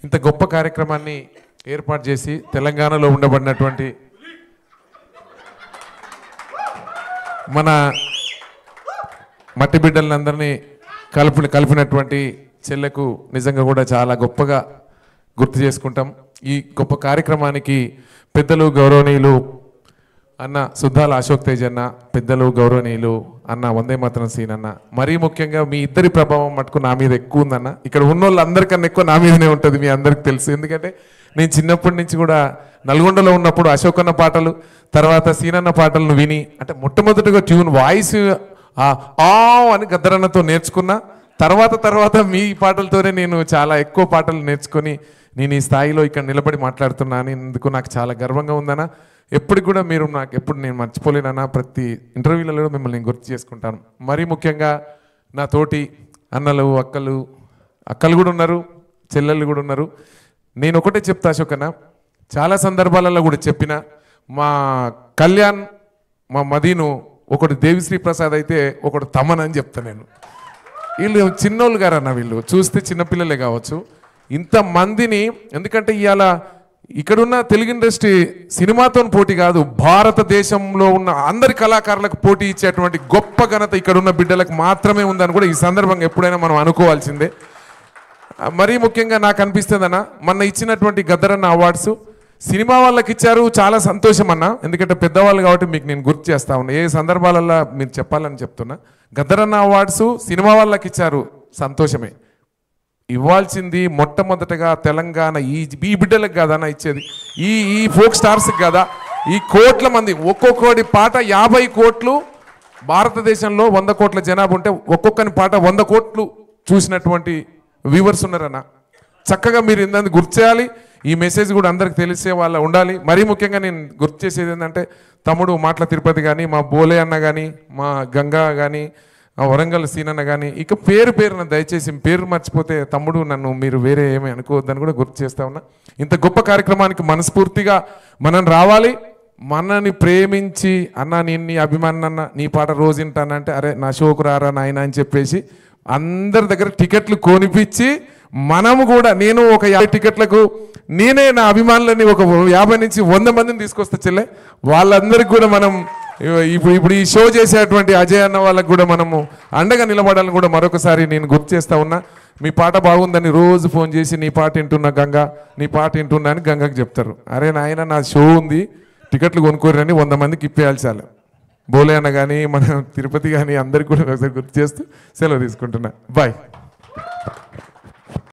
ఇంత గొప్ప కార్యక్రమాన్ని ఏర్పాటు చేసి తెలంగాణలో ఉండబడినటువంటి మన మట్టి బిడ్డలందరినీ కలిపినటువంటి చెల్లెకు నిజంగా కూడా చాలా గొప్పగా గుర్తు చేసుకుంటాం. ఈ గొప్ప కార్యక్రమానికి పెద్దలు గౌరవనీయులు అన్న సుద్దాల అశోక్ తేజ్ అన్న, పెద్దలు గౌరవనీయులు అన్న వందే మాతరం సీన్ అన్న, మరీ ముఖ్యంగా మీ ఇద్దరి ప్రభావం మటుకు నా మీద ఎక్కువ ఉందన్న. ఇక్కడ ఉన్న వాళ్ళందరికన్నా ఎక్కువ నా మీదనే ఉంటుంది, మీ అందరికి తెలుసు. ఎందుకంటే నేను చిన్నప్పటి నుంచి కూడా నల్గొండలో ఉన్నప్పుడు అశోక్ అన్న పాటలు, తర్వాత సీనన్న పాటలను విని, అంటే మొట్టమొదటిగా ట్యూన్ వాయిస్ అని గద్దరన్నతో నేర్చుకున్నా. తర్వాత మీ పాటలతోనే నేను చాలా ఎక్కువ పాటలు నేర్చుకొని నేను ఈ స్థాయిలో ఇక్కడ నిలబడి మాట్లాడుతున్నాను. ఇందుకు నాకు చాలా గర్వంగా ఉందన్న. ఎప్పటికి కూడా మీరు నాకు ఎప్పుడు నేను మర్చిపోలేనన్నా. ప్రతి ఇంటర్వ్యూలలో మిమ్మల్ని నేను గుర్తు చేసుకుంటాను. మరీ ముఖ్యంగా నా తోటి అన్నలు అక్కలు కూడా ఉన్నారు, చెల్లెళ్ళు కూడా ఉన్నారు. నేను ఒకటే చెప్తా అశోక్ అన్న, చాలా సందర్భాలలో కూడా చెప్పిన, మా కళ్యాణ్ మా మదీను ఒకటి దేవిశ్రీ ప్రసాద్ అయితే ఒకటి తమన్ అని చెప్తా నేను. వీళ్ళు చిన్నోళ్ళు గారన్న, వీళ్ళు చూస్తే చిన్నపిల్లలే కావచ్చు. ఇంతమందిని, ఎందుకంటే ఇవాళ ఇక్కడున్న తెలుగు ఇండస్ట్రీ సినిమాతో పోటీ కాదు, భారతదేశంలో ఉన్న అందరి కళాకారులకు పోటీ ఇచ్చేటువంటి గొప్ప ఘనత ఇక్కడున్న బిడ్డలకు మాత్రమే ఉందని కూడా ఈ సందర్భంగా ఎప్పుడైనా మనం అనుకోవాల్సిందే. మరీ ముఖ్యంగా నాకు అనిపిస్తుందన్న, మొన్న ఇచ్చినటువంటి గద్దరన్న అవార్డ్స్ సినిమా వాళ్ళకి ఇచ్చారు, చాలా సంతోషం అన్న. ఎందుకంటే పెద్దవాళ్ళు కాబట్టి మీకు నేను గుర్తు చేస్తా ఉన్నా, ఏ సందర్భాలలో మీరు చెప్పాలని చెప్తున్నా. గద్దరన్న అవార్డ్స్ సినిమా వాళ్ళకి ఇచ్చారు, సంతోషమే. ఇవ్వాల్సింది మొట్టమొదటగా తెలంగాణ ఈ బిడ్డలకు కాదన్న ఇచ్చేది, ఈ ఫోక్ స్టార్స్కి కదా. ఈ కోట్ల మంది, ఒక్కొక్కటి పాట 50 కోట్లు, భారతదేశంలో 100 కోట్ల జనాభా ఉంటే ఒక్కొక్కని పాట 100 కోట్లు చూసినటువంటి వ్యూవర్స్ ఉన్నారన్న. చక్కగా మీరు ఏంటంటే గుర్తు చేయాలి, ఈ మెసేజ్ కూడా అందరికి తెలిసే వాళ్ళ ఉండాలి. మరీ ముఖ్యంగా నేను గుర్తు చేసేది ఏంటంటే, తమ్ముడు మాటల తిరుపతి కానీ, మా బోలే అన్న కానీ, మా గంగా కానీ, వరంగల్ సీనన్న కానీ, ఇక పేరున దయచేసి పేరు మర్చిపోతే తమ్ముడు నన్ను మీరు వేరే ఏమీ అనుకోవద్దని కూడా గుర్తు చేస్తా ఉన్నా. ఇంత గొప్ప కార్యక్రమానికి మనస్ఫూర్తిగా మనం రావాలి. మనని ప్రేమించి అన్న నేను నీ అభిమానం అన్న, నీ పాట రోజు వింటానంటే అరే నా షోకు రారా నాయన అని చెప్పేసి అందరి దగ్గర టికెట్లు కొనిపించి, మనము కూడా నేను ఒక 50 టికెట్లకు నేనే నా అభిమానులని ఒక 50 నుంచి 100 మందిని తీసుకొస్తా చెల్లె. వాళ్ళందరికీ కూడా మనం ఇప్పుడు ఈ షో చేసేటువంటి అజయ్ అన్న వాళ్ళకు కూడా మనము అండగా నిలబడాలని కూడా మరొకసారి నేను గుర్తు చేస్తా ఉన్నా. మీ పాట బాగుందని రోజు ఫోన్ చేసి నీ పాట వింటున్నా గంగా, నీ పాట వింటున్నా అని గంగకు చెప్తారు. అరే నాయన నా షో ఉంది, టికెట్లు కొనుక్కోరని 100 మందికి ఇప్పేయాలి చాలు. బోలే అన్న కానీ, మన తిరుపతి కానీ అందరికి కూడా గుర్తు చేస్తూ సెలవు తీసుకుంటున్నా. బాయ్.